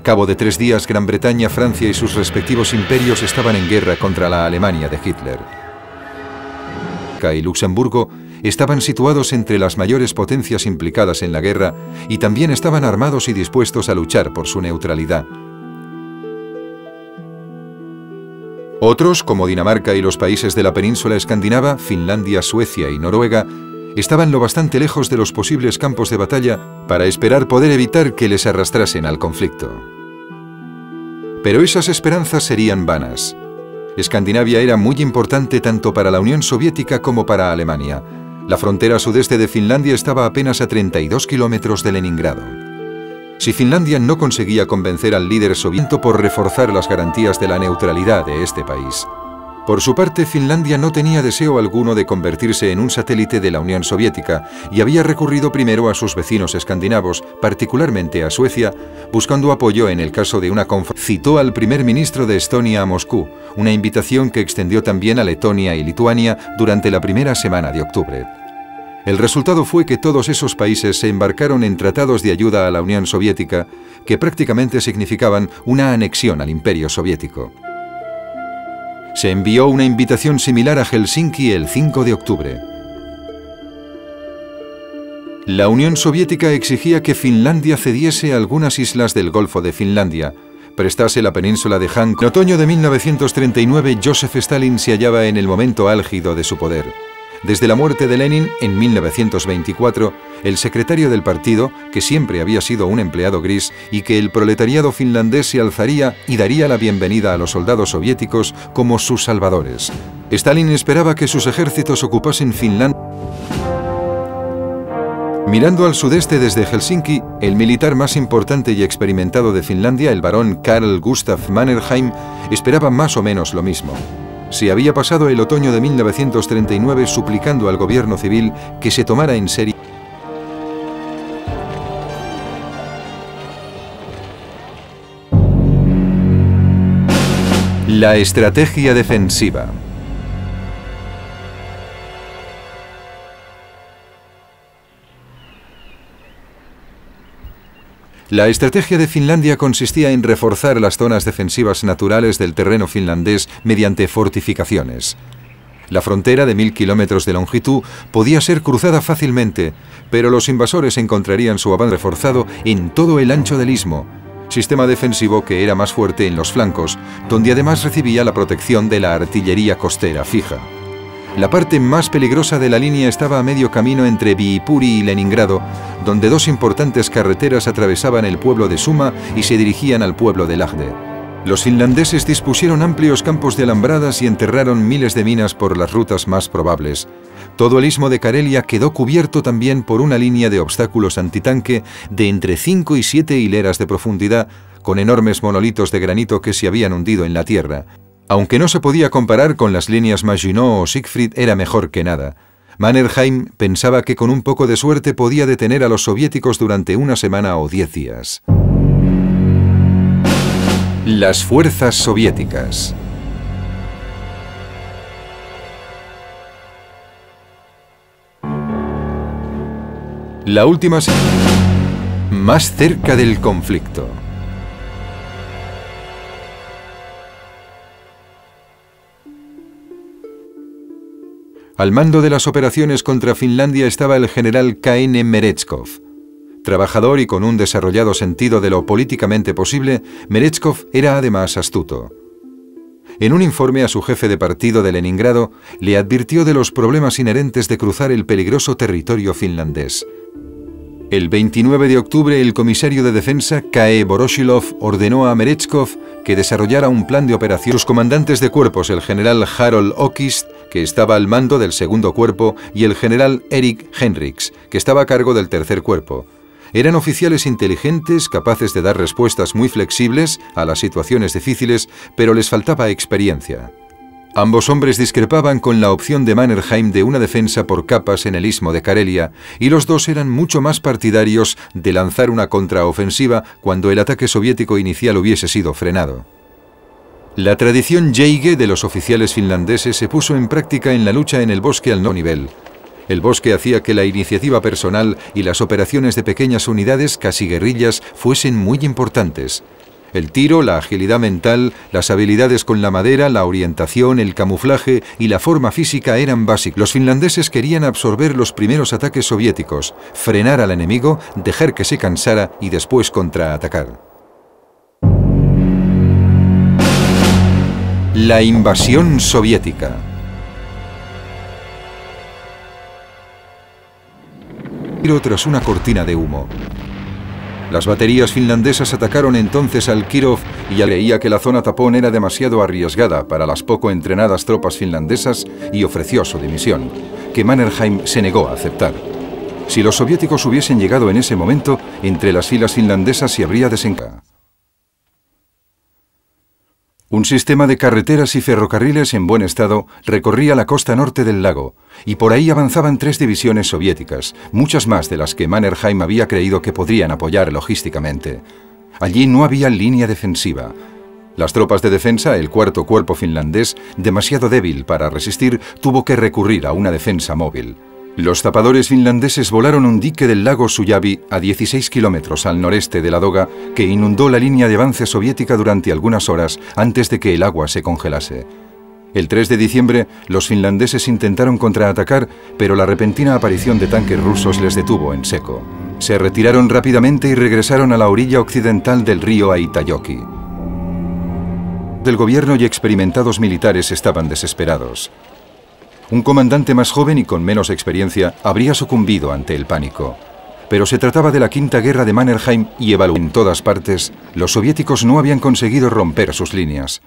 Al cabo de 3 días, Gran Bretaña, Francia y sus respectivos imperios estaban en guerra contra la Alemania de Hitler. Y Luxemburgo estaban situados entre las mayores potencias implicadas en la guerra y también estaban armados y dispuestos a luchar por su neutralidad. Otros, como Dinamarca y los países de la península escandinava, Finlandia, Suecia y Noruega, estaban lo bastante lejos de los posibles campos de batalla para esperar poder evitar que les arrastrasen al conflicto. Pero esas esperanzas serían vanas. Escandinavia era muy importante tanto para la Unión Soviética como para Alemania. La frontera sudeste de Finlandia estaba apenas a 32 kilómetros de Leningrado. Si Finlandia no conseguía convencer al líder soviético por reforzar las garantías de la neutralidad de este país. Por su parte, Finlandia no tenía deseo alguno de convertirse en un satélite de la Unión Soviética y había recurrido primero a sus vecinos escandinavos, particularmente a Suecia, buscando apoyo en el caso de una confrontación. Citó al primer ministro de Estonia a Moscú, una invitación que extendió también a Letonia y Lituania durante la primera semana de octubre. El resultado fue que todos esos países se embarcaron en tratados de ayuda a la Unión Soviética, que prácticamente significaban una anexión al Imperio Soviético. Se envió una invitación similar a Helsinki el 5 de octubre. La Unión Soviética exigía que Finlandia cediese algunas islas del Golfo de Finlandia, prestase la península de Han. En otoño de 1939, Joseph Stalin se hallaba en el momento álgido de su poder. Desde la muerte de Lenin en 1924, el secretario del partido, que siempre había sido un empleado gris y que el proletariado finlandés se alzaría y daría la bienvenida a los soldados soviéticos como sus salvadores. Stalin esperaba que sus ejércitos ocupasen Finlandia. Mirando al sudeste desde Helsinki, el militar más importante y experimentado de Finlandia, el barón Carl Gustaf Mannerheim, esperaba más o menos lo mismo. Se había pasado el otoño de 1939 suplicando al gobierno civil que se tomara en serio la estrategia defensiva. La estrategia de Finlandia consistía en reforzar las zonas defensivas naturales del terreno finlandés mediante fortificaciones. La frontera de 1000 kilómetros de longitud podía ser cruzada fácilmente, pero los invasores encontrarían su avance reforzado en todo el ancho del istmo, sistema defensivo que era más fuerte en los flancos, donde además recibía la protección de la artillería costera fija. La parte más peligrosa de la línea estaba a medio camino entre Viipuri y Leningrado, donde 2 importantes carreteras atravesaban el pueblo de Suma y se dirigían al pueblo de Lahde. Los finlandeses dispusieron amplios campos de alambradas y enterraron miles de minas por las rutas más probables. Todo el istmo de Karelia quedó cubierto también por una línea de obstáculos antitanque de entre 5 y 7 hileras de profundidad, con enormes monolitos de granito que se habían hundido en la tierra. Aunque no se podía comparar con las líneas Maginot o Siegfried, era mejor que nada. Mannerheim pensaba que con un poco de suerte podía detener a los soviéticos durante una semana o 10 días. Las fuerzas soviéticas. La última semana, más cerca del conflicto. Al mando de las operaciones contra Finlandia estaba el general K.N. Merezhkov. Trabajador y con un desarrollado sentido de lo políticamente posible, Merezhkov era además astuto. En un informe a su jefe de partido de Leningrado, le advirtió de los problemas inherentes de cruzar el peligroso territorio finlandés. El 29 de octubre, el comisario de defensa, K.E. Voroshilov, ordenó a Merezhkov que desarrollara un plan de operación. Sus comandantes de cuerpos, el general Harold Okist, que estaba al mando del segundo cuerpo, y el general Erik Henriks, que estaba a cargo del tercer cuerpo. Eran oficiales inteligentes, capaces de dar respuestas muy flexibles a las situaciones difíciles, pero les faltaba experiencia. Ambos hombres discrepaban con la opción de Mannerheim de una defensa por capas en el istmo de Karelia, y los dos eran mucho más partidarios de lanzar una contraofensiva cuando el ataque soviético inicial hubiese sido frenado. La tradición Jäger de los oficiales finlandeses se puso en práctica en la lucha en el bosque al no nivel. El bosque hacía que la iniciativa personal y las operaciones de pequeñas unidades, casi guerrillas, fuesen muy importantes. El tiro, la agilidad mental, las habilidades con la madera, la orientación, el camuflaje y la forma física eran básicos. Los finlandeses querían absorber los primeros ataques soviéticos, frenar al enemigo, dejar que se cansara y después contraatacar. La invasión soviética. Tras una cortina de humo. Las baterías finlandesas atacaron entonces al Kirov y ya creía que la zona tapón era demasiado arriesgada para las poco entrenadas tropas finlandesas y ofreció su dimisión, que Mannerheim se negó a aceptar. Si los soviéticos hubiesen llegado en ese momento, entre las filas finlandesas se habría desencadenado un sistema de carreteras y ferrocarriles en buen estado recorría la costa norte del lago, y por ahí avanzaban 3 divisiones soviéticas, muchas más de las que Mannerheim había creído que podrían apoyar logísticamente. Allí no había línea defensiva. Las tropas de defensa, el cuarto cuerpo finlandés, demasiado débil para resistir, tuvo que recurrir a una defensa móvil. Los zapadores finlandeses volaron un dique del lago Suyavi a 16 kilómetros al noreste de Ladoga que inundó la línea de avance soviética durante algunas horas antes de que el agua se congelase. El 3 de diciembre, los finlandeses intentaron contraatacar, pero la repentina aparición de tanques rusos les detuvo en seco. Se retiraron rápidamente y regresaron a la orilla occidental del río Aitajoki. El gobierno y experimentados militares estaban desesperados. Un comandante más joven y con menos experiencia habría sucumbido ante el pánico. Pero se trataba de la quinta guerra de Mannerheim y en todas partes, los soviéticos no habían conseguido romper sus líneas.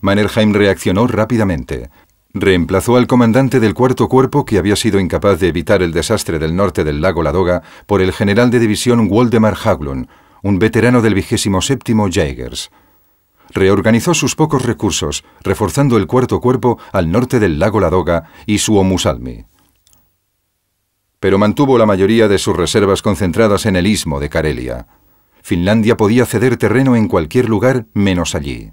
Mannerheim reaccionó rápidamente. Reemplazó al comandante del cuarto cuerpo que había sido incapaz de evitar el desastre del norte del lago Ladoga por el general de división Woldemar Haglund, un veterano del 27º Jägers. Reorganizó sus pocos recursos, reforzando el cuarto cuerpo al norte del lago Ladoga y Suomusalmi. Pero mantuvo la mayoría de sus reservas concentradas en el istmo de Karelia. Finlandia podía ceder terreno en cualquier lugar menos allí.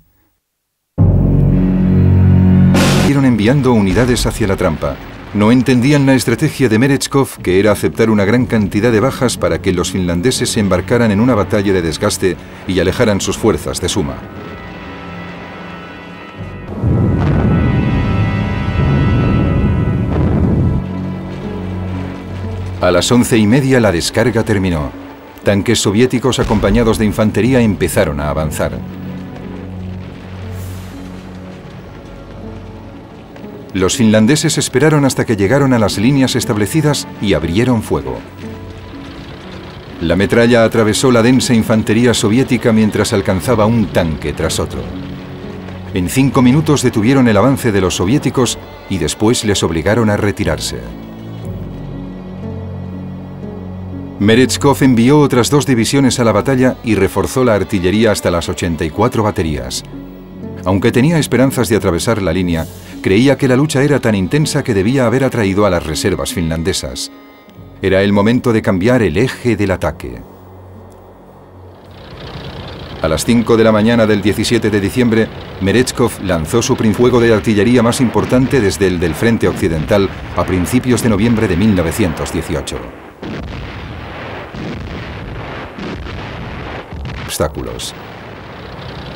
Siguieron enviando unidades hacia la trampa. No entendían la estrategia de Merezhkov, que era aceptar una gran cantidad de bajas para que los finlandeses se embarcaran en una batalla de desgaste y alejaran sus fuerzas de Suma. A las 11:30 la descarga terminó. Tanques soviéticos acompañados de infantería empezaron a avanzar. Los finlandeses esperaron hasta que llegaron a las líneas establecidas y abrieron fuego. La metralla atravesó la densa infantería soviética mientras alcanzaba un tanque tras otro. En 5 minutos detuvieron el avance de los soviéticos y después les obligaron a retirarse. Merezhkov envió otras 2 divisiones a la batalla y reforzó la artillería hasta las 84 baterías. Aunque tenía esperanzas de atravesar la línea, creía que la lucha era tan intensa que debía haber atraído a las reservas finlandesas. Era el momento de cambiar el eje del ataque. A las 5 de la mañana del 17 de diciembre, Merezhkov lanzó su fuego de artillería más importante desde el del frente occidental a principios de noviembre de 1918. Obstáculos.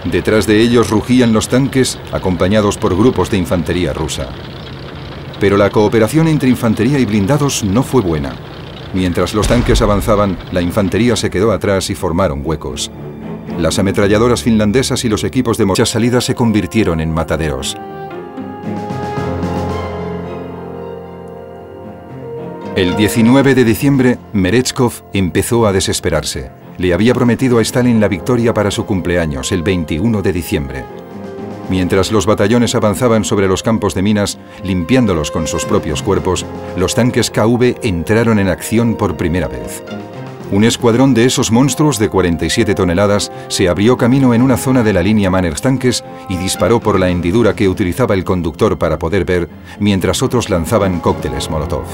Detrás de ellos rugían los tanques, acompañados por grupos de infantería rusa. Pero la cooperación entre infantería y blindados no fue buena. Mientras los tanques avanzaban, la infantería se quedó atrás y formaron huecos. Las ametralladoras finlandesas y los equipos de muchas salidas se convirtieron en mataderos. El 19 de diciembre, Merezhkov empezó a desesperarse. Le había prometido a Stalin la victoria para su cumpleaños, el 21 de diciembre. Mientras los batallones avanzaban sobre los campos de minas, limpiándolos con sus propios cuerpos, los tanques KV entraron en acción por primera vez. Un escuadrón de esos monstruos de 47 toneladas se abrió camino en una zona de la línea Mannertanques y disparó por la hendidura que utilizaba el conductor para poder ver, mientras otros lanzaban cócteles Molotov.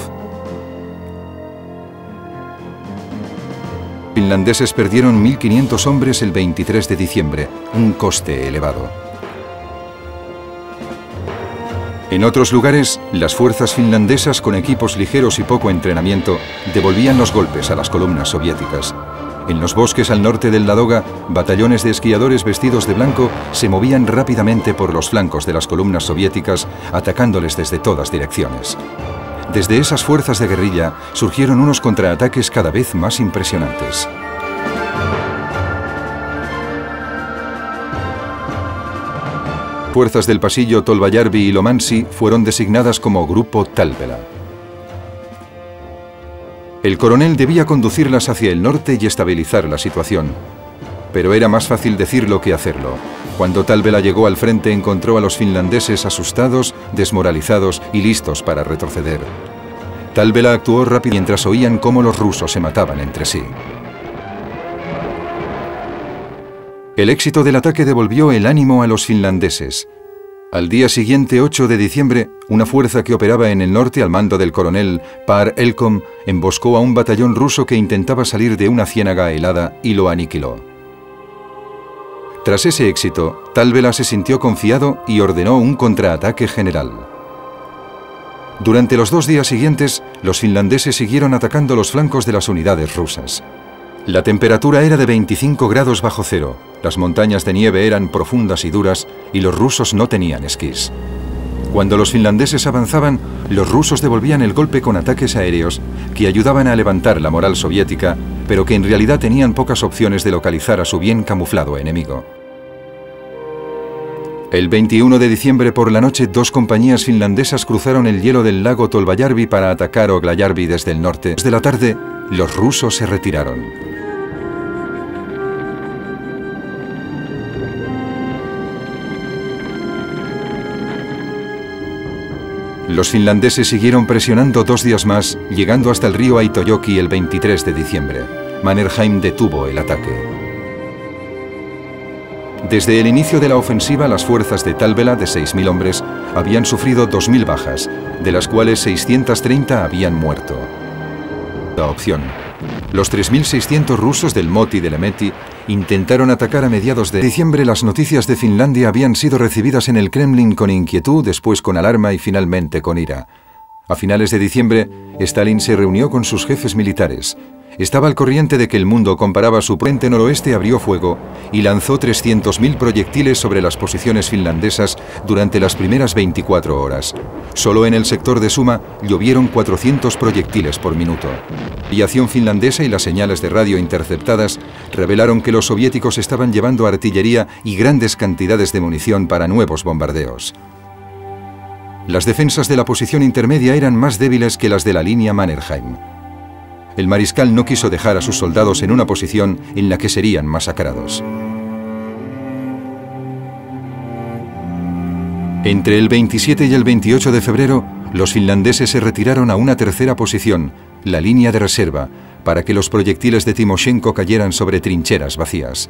Finlandeses perdieron 1.500 hombres el 23 de diciembre, un coste elevado. En otros lugares, las fuerzas finlandesas con equipos ligeros y poco entrenamiento devolvían los golpes a las columnas soviéticas. En los bosques al norte del Ladoga, batallones de esquiadores vestidos de blanco se movían rápidamente por los flancos de las columnas soviéticas, atacándoles desde todas direcciones. Desde esas fuerzas de guerrilla surgieron unos contraataques cada vez más impresionantes. Fuerzas del pasillo Tolbayarvi y Lomansi fueron designadas como Grupo Talvela. El coronel debía conducirlas hacia el norte y estabilizar la situación. Pero era más fácil decirlo que hacerlo. Cuando Talvela llegó al frente encontró a los finlandeses asustados, desmoralizados y listos para retroceder. Talvela actuó rápido mientras oían cómo los rusos se mataban entre sí. El éxito del ataque devolvió el ánimo a los finlandeses. Al día siguiente, 8 de diciembre, una fuerza que operaba en el norte al mando del coronel Par Elkom emboscó a un batallón ruso que intentaba salir de una ciénaga helada y lo aniquiló. Tras ese éxito, Talvela se sintió confiado y ordenó un contraataque general. Durante los 2 días siguientes, los finlandeses siguieron atacando los flancos de las unidades rusas. La temperatura era de 25 grados bajo cero, las montañas de nieve eran profundas y duras y los rusos no tenían esquís. Cuando los finlandeses avanzaban, los rusos devolvían el golpe con ataques aéreos que ayudaban a levantar la moral soviética, pero que en realidad tenían pocas opciones de localizar a su bien camuflado enemigo. El 21 de diciembre por la noche, 2 compañías finlandesas cruzaron el hielo del lago Tolbayarvi para atacar Oglajärvi desde el norte. Desde la tarde, los rusos se retiraron. Los finlandeses siguieron presionando 2 días más, llegando hasta el río Aitojoki el 23 de diciembre. Mannerheim detuvo el ataque. Desde el inicio de la ofensiva, las fuerzas de Talvela, de 6.000 hombres, habían sufrido 2.000 bajas, de las cuales 630 habían muerto. La opción. Los 3.600 rusos del Moti de Lemeti intentaron atacar a mediados de diciembre. Las noticias de Finlandia habían sido recibidas en el Kremlin con inquietud, después con alarma y finalmente con ira. A finales de diciembre, Stalin se reunió con sus jefes militares. Estaba al corriente de que el mundo comparaba su frente noroeste, abrió fuego y lanzó 300.000 proyectiles sobre las posiciones finlandesas durante las primeras 24 horas. Solo en el sector de Suma llovieron 400 proyectiles por minuto. La aviación finlandesa y las señales de radio interceptadas revelaron que los soviéticos estaban llevando artillería y grandes cantidades de munición para nuevos bombardeos. Las defensas de la posición intermedia eran más débiles que las de la línea Mannerheim. El mariscal no quiso dejar a sus soldados en una posición en la que serían masacrados. Entre el 27 y el 28 de febrero, los finlandeses se retiraron a una tercera posición, la línea de reserva, para que los proyectiles de Timoshenko cayeran sobre trincheras vacías.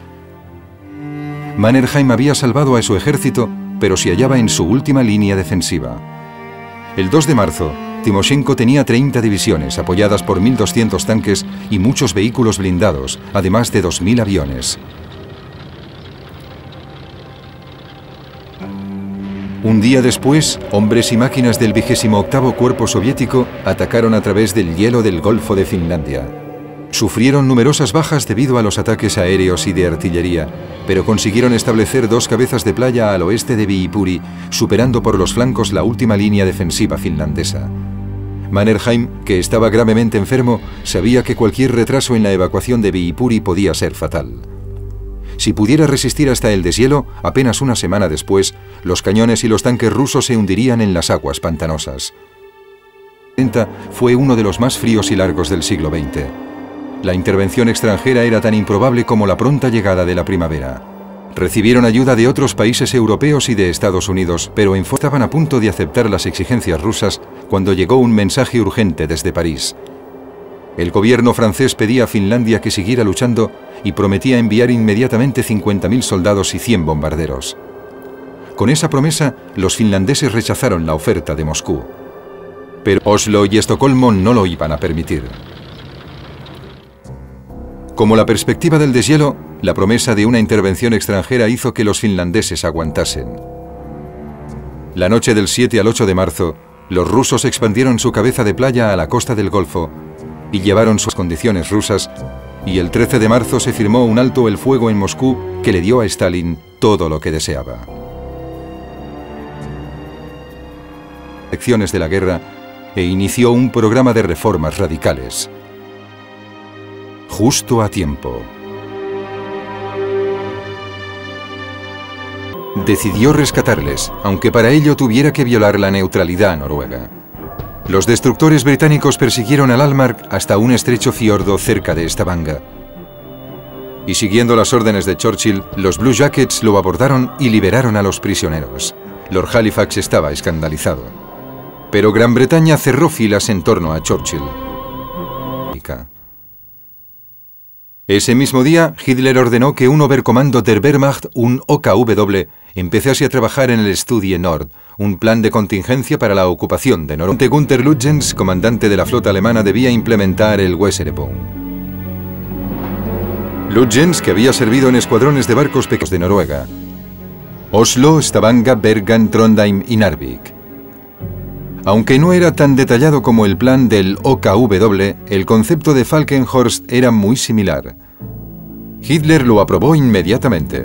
Mannerheim había salvado a su ejército, pero se hallaba en su última línea defensiva. El 2 de marzo, Timoshenko tenía 30 divisiones apoyadas por 1.200 tanques y muchos vehículos blindados, además de 2.000 aviones. Un día después, hombres y máquinas del 28º Cuerpo Soviético atacaron a través del hielo del Golfo de Finlandia. Sufrieron numerosas bajas debido a los ataques aéreos y de artillería, pero consiguieron establecer 2 cabezas de playa al oeste de Viipuri, superando por los flancos la última línea defensiva finlandesa. Mannerheim, que estaba gravemente enfermo, sabía que cualquier retraso en la evacuación de Viipuri podía ser fatal. Si pudiera resistir hasta el deshielo, apenas una semana después, los cañones y los tanques rusos se hundirían en las aguas pantanosas. Fue uno de los más fríos y largos del siglo XX. La intervención extranjera era tan improbable como la pronta llegada de la primavera. Recibieron ayuda de otros países europeos y de Estados Unidos, pero estaban a punto de aceptar las exigencias rusas cuando llegó un mensaje urgente desde París. El gobierno francés pedía a Finlandia que siguiera luchando y prometía enviar inmediatamente 50.000 soldados y 100 bombarderos. Con esa promesa, los finlandeses rechazaron la oferta de Moscú. Pero Oslo y Estocolmo no lo iban a permitir. Como la perspectiva del deshielo, la promesa de una intervención extranjera hizo que los finlandeses aguantasen. La noche del 7 al 8 de marzo, los rusos expandieron su cabeza de playa a la costa del Golfo y llevaron sus condiciones rusas y el 13 de marzo se firmó un alto el fuego en Moscú que le dio a Stalin todo lo que deseaba. Acciones de la guerra e inició un programa de reformas radicales. Justo a tiempo. Decidió rescatarles, aunque para ello tuviera que violar la neutralidad noruega. Los destructores británicos persiguieron al Almark hasta un estrecho fiordo cerca de Stavanger. Y siguiendo las órdenes de Churchill, los Blue Jackets lo abordaron y liberaron a los prisioneros. Lord Halifax estaba escandalizado. Pero Gran Bretaña cerró filas en torno a Churchill. Ese mismo día, Hitler ordenó que un Oberkommando der Wehrmacht, un OKW, empezase a trabajar en el Studie Nord, un plan de contingencia para la ocupación de Noruega. Günther Lütjens, comandante de la flota alemana, debía implementar el Weserübung. Lütjens, que había servido en escuadrones de barcos pequeños de Noruega: Oslo, Stavanger, Bergen, Trondheim y Narvik. Aunque no era tan detallado como el plan del OKW, el concepto de Falkenhorst era muy similar. Hitler lo aprobó inmediatamente.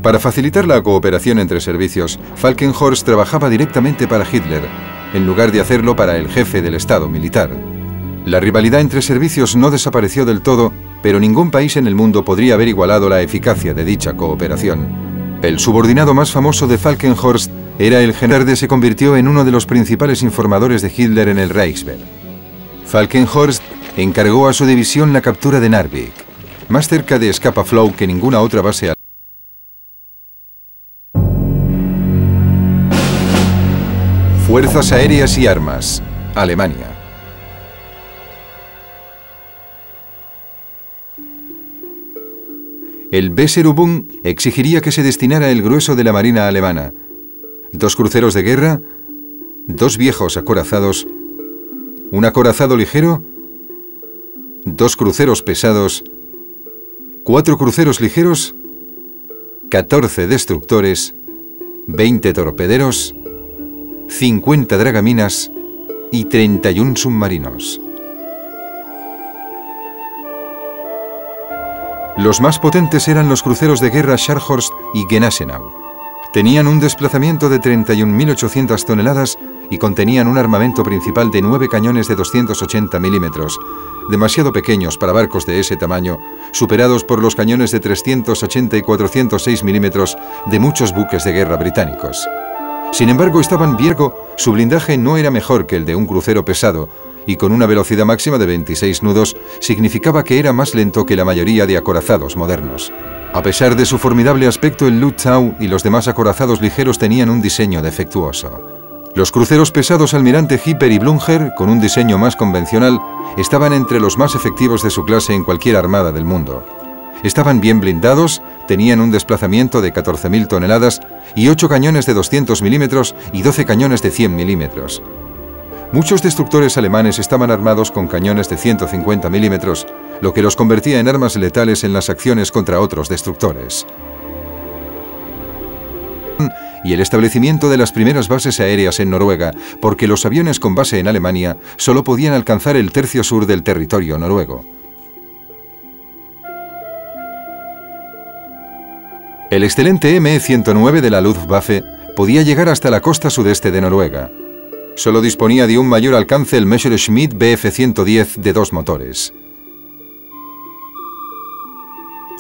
Para facilitar la cooperación entre servicios, Falkenhorst trabajaba directamente para Hitler, en lugar de hacerlo para el jefe del Estado militar. La rivalidad entre servicios no desapareció del todo, pero ningún país en el mundo podría haber igualado la eficacia de dicha cooperación. El subordinado más famoso de Falkenhorst era el general. Se convirtió en uno de los principales informadores de Hitler en el Reichswehr. Falkenhorst encargó a su división la captura de Narvik, más cerca de Scapa Flow que ninguna otra base. Fuerzas aéreas y armas. Alemania. El Weserübung exigiría que se destinara el grueso de la marina alemana: 2 cruceros de guerra, 2 viejos acorazados, un acorazado ligero, 2 cruceros pesados, 4 cruceros ligeros, 14 destructores, 20 torpederos, 50 dragaminas y 31 submarinos. Los más potentes eran los cruceros de guerra Scharnhorst y Gneisenau. Tenían un desplazamiento de 31.800 toneladas y contenían un armamento principal de 9 cañones de 280 milímetros, demasiado pequeños para barcos de ese tamaño, superados por los cañones de 380 y 406 milímetros de muchos buques de guerra británicos. Sin embargo, estaban bien. Su blindaje no era mejor que el de un crucero pesado, y con una velocidad máxima de 26 nudos, significaba que era más lento que la mayoría de acorazados modernos. A pesar de su formidable aspecto, el Lützow y los demás acorazados ligeros tenían un diseño defectuoso. Los cruceros pesados Almirante Hipper y Blunger, con un diseño más convencional, estaban entre los más efectivos de su clase en cualquier armada del mundo. Estaban bien blindados, tenían un desplazamiento de 14.000 toneladas y 8 cañones de 200 milímetros y 12 cañones de 100 milímetros. Muchos destructores alemanes estaban armados con cañones de 150 milímetros, lo que los convertía en armas letales en las acciones contra otros destructores. Y el establecimiento de las primeras bases aéreas en Noruega, porque los aviones con base en Alemania solo podían alcanzar el tercio sur del territorio noruego. El excelente ME-109 de la Luftwaffe podía llegar hasta la costa sudeste de Noruega. Solo disponía de un mayor alcance el Messerschmitt Bf-110 de 2 motores.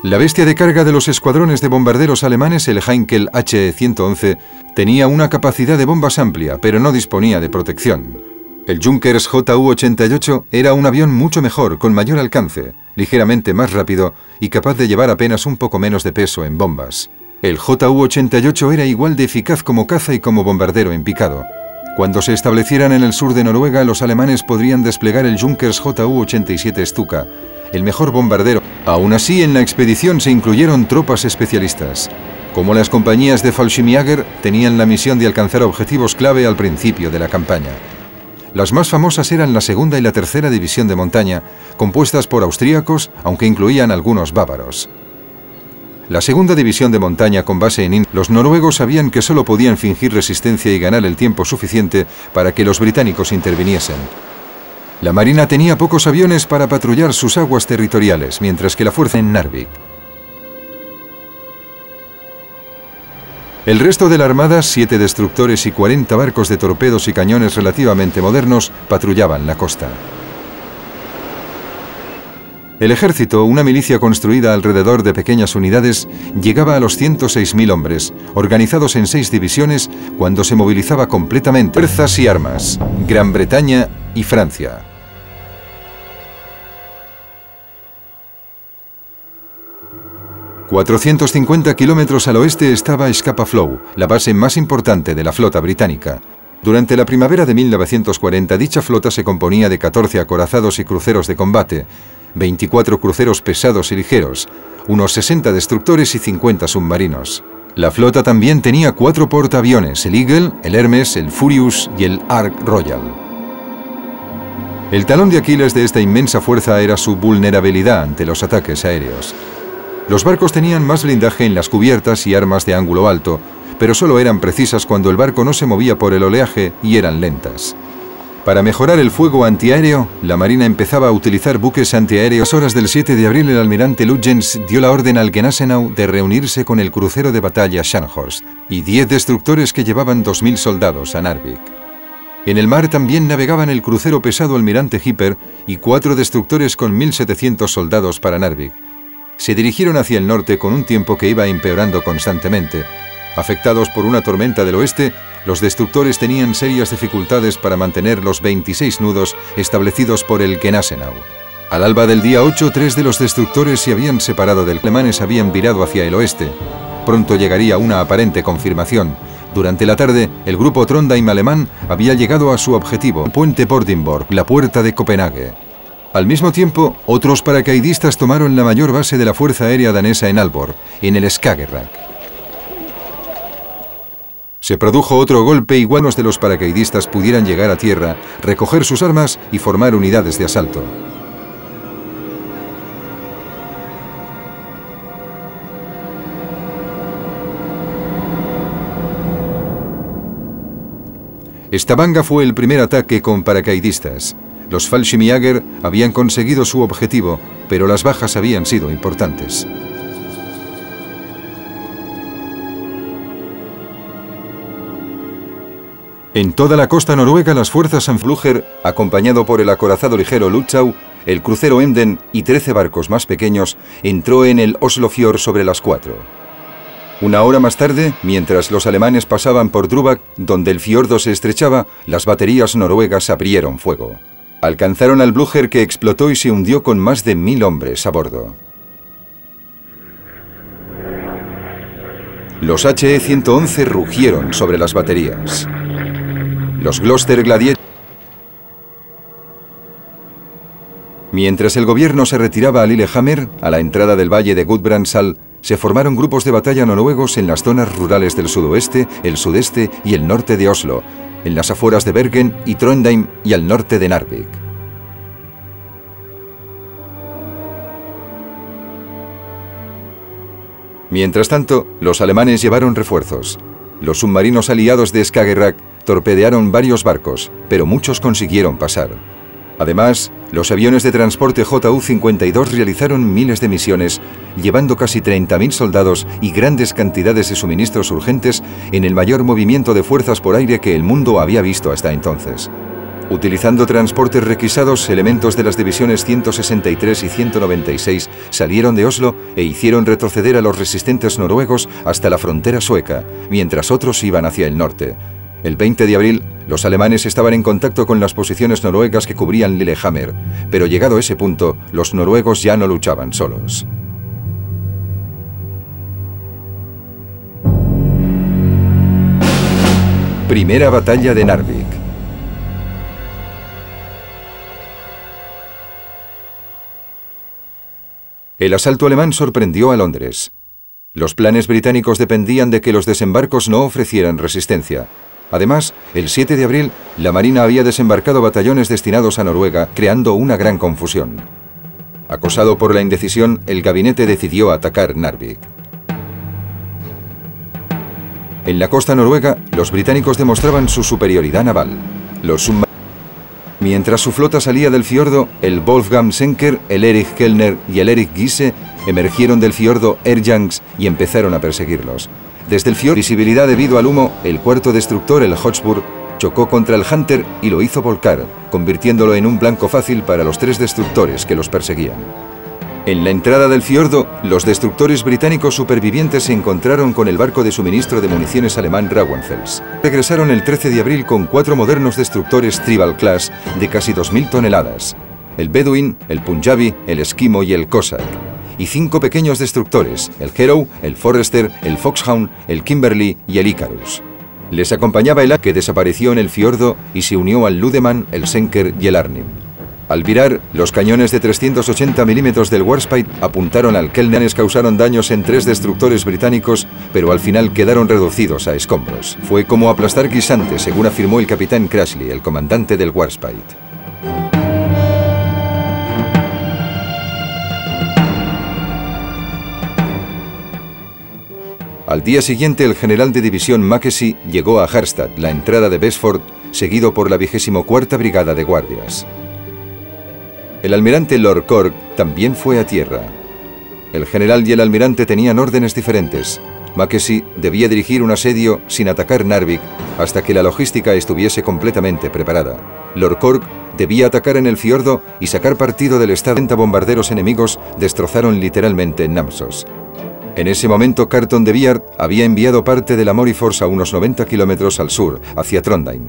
La bestia de carga de los escuadrones de bombarderos alemanes, el Heinkel He-111, tenía una capacidad de bombas amplia, pero no disponía de protección. El Junkers Ju-88 era un avión mucho mejor, con mayor alcance, ligeramente más rápido y capaz de llevar apenas un poco menos de peso en bombas. El Ju-88 era igual de eficaz como caza y como bombardero en picado. Cuando se establecieran en el sur de Noruega, los alemanes podrían desplegar el Junkers Ju-87 Stuka, el mejor bombardero. Aún así, en la expedición se incluyeron tropas especialistas. Como las compañías de Fallschirmjäger, tenían la misión de alcanzar objetivos clave al principio de la campaña. Las más famosas eran la segunda y la tercera división de montaña, compuestas por austríacos, aunque incluían algunos bávaros. La segunda división de montaña con base en los noruegos sabían que solo podían fingir resistencia y ganar el tiempo suficiente para que los británicos interviniesen. La Marina tenía pocos aviones para patrullar sus aguas territoriales, mientras que la fuerza en Narvik. El resto de la Armada, 7 destructores y 40 barcos de torpedos y cañones relativamente modernos, patrullaban la costa. El ejército, una milicia construida alrededor de pequeñas unidades, llegaba a los 106.000 hombres, organizados en 6 divisiones, cuando se movilizaba completamente fuerzas y armas, Gran Bretaña y Francia. ...450 kilómetros al oeste estaba Scapa Flow, la base más importante de la flota británica. Durante la primavera de 1940, dicha flota se componía de 14 acorazados y cruceros de combate, 24 cruceros pesados y ligeros, unos 60 destructores y 50 submarinos. La flota también tenía 4 portaaviones, el Eagle, el Hermes, el Furious y el Ark Royal. El talón de Aquiles de esta inmensa fuerza era su vulnerabilidad ante los ataques aéreos. Los barcos tenían más blindaje en las cubiertas y armas de ángulo alto, pero solo eran precisas cuando el barco no se movía por el oleaje y eran lentas. Para mejorar el fuego antiaéreo, la Marina empezaba a utilizar buques antiaéreos. A horas del 7 de abril, el almirante Lütjens dio la orden al Gneisenau de reunirse con el crucero de batalla Scharnhorst y 10 destructores que llevaban 2.000 soldados a Narvik. En el mar también navegaban el crucero pesado almirante Hipper y 4 destructores con 1.700 soldados para Narvik. Se dirigieron hacia el norte con un tiempo que iba empeorando constantemente. Afectados por una tormenta del oeste, los destructores tenían serias dificultades para mantener los 26 nudos establecidos por el Gneisenau. Al alba del día 8, 3 de los destructores se habían separado del alemanes, habían virado hacia el oeste. Pronto llegaría una aparente confirmación. Durante la tarde, el grupo Trondheim alemán había llegado a su objetivo, Puente Bordingborg, la puerta de Copenhague. Al mismo tiempo, otros paracaidistas tomaron la mayor base de la Fuerza Aérea danesa en Aalborg, en el Skagerrak. Se produjo otro golpe y algunos de los paracaidistas pudieran llegar a tierra, recoger sus armas y formar unidades de asalto. Stavanger fue el primer ataque con paracaidistas. Los Fallschirmjäger habían conseguido su objetivo, pero las bajas habían sido importantes. En toda la costa noruega, las fuerzas Anfluger, acompañado por el acorazado ligero Lützow, el crucero Emden y 13 barcos más pequeños, entró en el Oslofjord sobre las 4. Una hora más tarde, mientras los alemanes pasaban por Drubak, donde el fiordo se estrechaba, las baterías noruegas abrieron fuego. Alcanzaron al Blücher, que explotó y se hundió con más de 1.000 hombres a bordo. Los HE-111 rugieron sobre las baterías. Los Gloster Gladiator. Mientras el gobierno se retiraba a Lillehammer, a la entrada del valle de Gudbrandsdal, se formaron grupos de batalla noruegos en las zonas rurales del sudoeste, el sudeste y el norte de Oslo, en las afueras de Bergen y Trondheim y al norte de Narvik. Mientras tanto, los alemanes llevaron refuerzos. Los submarinos aliados de Skagerrak torpedearon varios barcos, pero muchos consiguieron pasar. Además, los aviones de transporte Ju-52 realizaron miles de misiones, llevando casi 30.000 soldados y grandes cantidades de suministros urgentes en el mayor movimiento de fuerzas por aire que el mundo había visto hasta entonces. Utilizando transportes requisados, elementos de las divisiones 163 y 196 salieron de Oslo e hicieron retroceder a los resistentes noruegos hasta la frontera sueca, mientras otros iban hacia el norte. El 20 de abril, los alemanes estaban en contacto con las posiciones noruegas que cubrían Lillehammer, pero llegado a ese punto, los noruegos ya no luchaban solos. Primera batalla de Narvik. El asalto alemán sorprendió a Londres. Los planes británicos dependían de que los desembarcos no ofrecieran resistencia. Además, el 7 de abril, la Marina había desembarcado batallones destinados a Noruega, creando una gran confusión. Acosado por la indecisión, el gabinete decidió atacar Narvik. En la costa noruega, los británicos demostraban su superioridad naval. Los submarinos Mientras su flota salía del fiordo, el Wolfgang Schenker, el Erich Kellner y el Erich Giese emergieron del fiordo Erjangs y empezaron a perseguirlos. Desde el fiordo, visibilidad debido al humo, el cuarto destructor, el Hotspur, chocó contra el Hunter y lo hizo volcar, convirtiéndolo en un blanco fácil para los 3 destructores que los perseguían. En la entrada del fiordo, los destructores británicos supervivientes se encontraron con el barco de suministro de municiones alemán Rauenfels. Regresaron el 13 de abril con 4 modernos destructores Tribal Class de casi 2000 toneladas, el Bedouin, el Punjabi, el Esquimo y el Cossack, y 5 pequeños destructores, el Hero, el Forester, el Foxhound, el Kimberley y el Icarus. Les acompañaba el A, que desapareció en el fiordo y se unió al Ludemann, el Schenker y el Arnim. Al virar, los cañones de 380 milímetros del Warspite apuntaron al Kellner. Causaron daños en 3 destructores británicos, pero al final quedaron reducidos a escombros. Fue como aplastar guisantes, según afirmó el capitán Crashley, el comandante del Warspite. Al día siguiente, el general de división Mackenzie llegó a Harstad, la entrada de Besford, seguido por la 24ª Brigada de Guardias. El almirante Lord Cork también fue a tierra. El general y el almirante tenían órdenes diferentes. Mackenzie debía dirigir un asedio sin atacar Narvik hasta que la logística estuviese completamente preparada. Lord Cork debía atacar en el fiordo y sacar partido del estado. 30 bombarderos enemigos destrozaron literalmente Namsos. En ese momento, Carton de Wiart había enviado parte de la Moriforce a unos 90 kilómetros al sur, hacia Trondheim.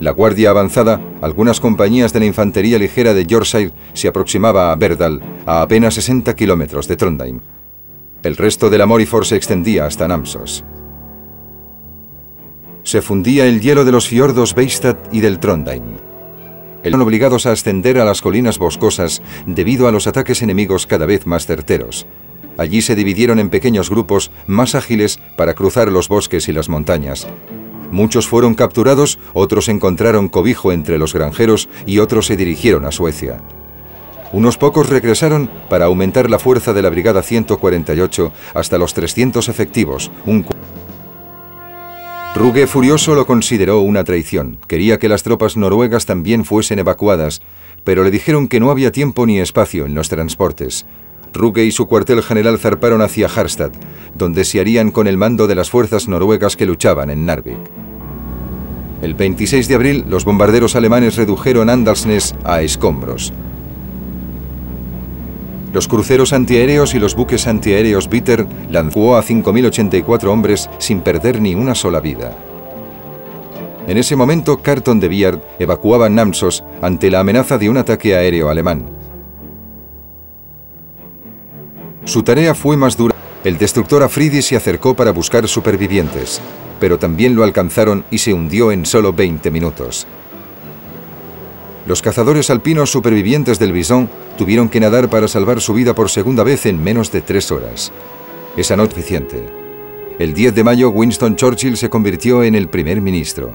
La guardia avanzada, algunas compañías de la infantería ligera de Yorkshire, se aproximaba a Verdal, a apenas 60 kilómetros de Trondheim. El resto de la Moriforce se extendía hasta Namsos. Se fundía el hielo de los fiordos Beistad y del Trondheim. Eran obligados a ascender a las colinas boscosas debido a los ataques enemigos cada vez más certeros. Allí se dividieron en pequeños grupos más ágiles para cruzar los bosques y las montañas. Muchos fueron capturados, otros encontraron cobijo entre los granjeros y otros se dirigieron a Suecia. Unos pocos regresaron para aumentar la fuerza de la Brigada 148 hasta los 300 efectivos. Rugge, furioso, lo consideró una traición. Quería que las tropas noruegas también fuesen evacuadas, pero le dijeron que no había tiempo ni espacio en los transportes. Rugge y su cuartel general zarparon hacia Harstad, donde se harían con el mando de las fuerzas noruegas que luchaban en Narvik. El 26 de abril, los bombarderos alemanes redujeron Andalsnes a escombros. Los cruceros antiaéreos y los buques antiaéreos Bitter lanzó a 5.084 hombres sin perder ni una sola vida. En ese momento, Carton de Wiart evacuaba Namsos ante la amenaza de un ataque aéreo alemán. Su tarea fue más dura. El destructor Afridi se acercó para buscar supervivientes, pero también lo alcanzaron y se hundió en solo 20 minutos. Los cazadores alpinos supervivientes del Bison tuvieron que nadar para salvar su vida por segunda vez en menos de 3 horas. Esa noche suficiente. El 10 de mayo, Winston Churchill se convirtió en el primer ministro.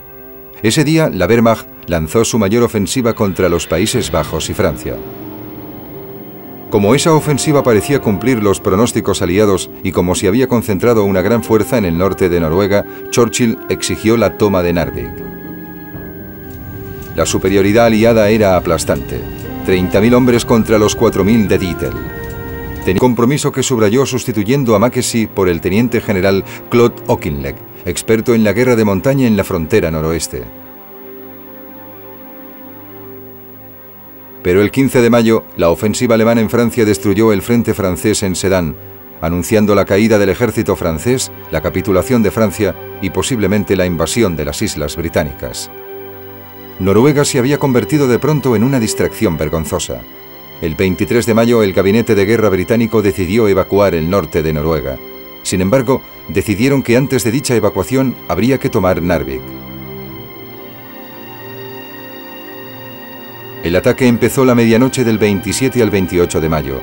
Ese día, la Wehrmacht lanzó su mayor ofensiva contra los Países Bajos y Francia. Como esa ofensiva parecía cumplir los pronósticos aliados y como se había concentrado una gran fuerza en el norte de Noruega, Churchill exigió la toma de Narvik. La superioridad aliada era aplastante. 30.000 hombres contra los 4.000 de Dietl. Tenía un compromiso que subrayó sustituyendo a Mackenzie por el teniente general Claude Auchinleck, experto en la guerra de montaña en la frontera noroeste. Pero el 15 de mayo, la ofensiva alemana en Francia destruyó el frente francés en Sedan, anunciando la caída del ejército francés, la capitulación de Francia y posiblemente la invasión de las islas británicas. Noruega se había convertido de pronto en una distracción vergonzosa. El 23 de mayo, el gabinete de guerra británico decidió evacuar el norte de Noruega. Sin embargo, decidieron que antes de dicha evacuación habría que tomar Narvik. El ataque empezó la medianoche del 27 al 28 de mayo.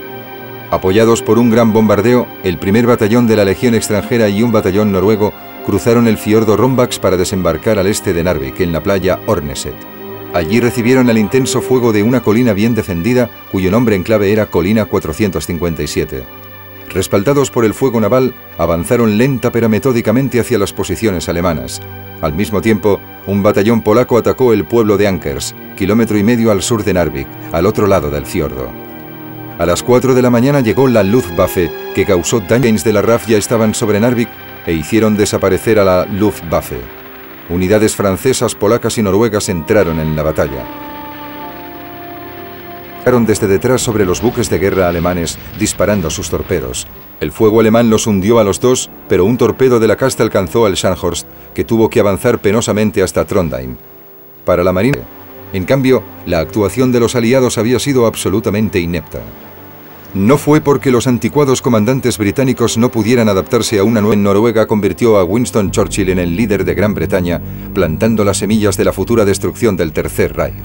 Apoyados por un gran bombardeo, el primer batallón de la Legión extranjera y un batallón noruego cruzaron el fiordo Rombax para desembarcar al este de Narvik, en la playa Orneset. Allí recibieron el intenso fuego de una colina bien defendida, cuyo nombre en clave era Colina 457. Respaldados por el fuego naval, avanzaron lenta pero metódicamente hacia las posiciones alemanas. Al mismo tiempo, un batallón polaco atacó el pueblo de Ankers, kilómetro y medio al sur de Narvik, al otro lado del fiordo. A las 4 de la mañana llegó la Luftwaffe, que causó daños. De la RAF ya estaban sobre Narvik e hicieron desaparecer a la Luftwaffe. Unidades francesas, polacas y noruegas entraron en la batalla. Desde detrás sobre los buques de guerra alemanes, disparando sus torpedos. El fuego alemán los hundió a los dos, pero un torpedo de la casta alcanzó al Scharnhorst, que tuvo que avanzar penosamente hasta Trondheim. Para la marina, en cambio, la actuación de los aliados había sido absolutamente inepta. No fue porque los anticuados comandantes británicos no pudieran adaptarse a una nueva. En Noruega convirtió a Winston Churchill en el líder de Gran Bretaña, plantando las semillas de la futura destrucción del Tercer Reich.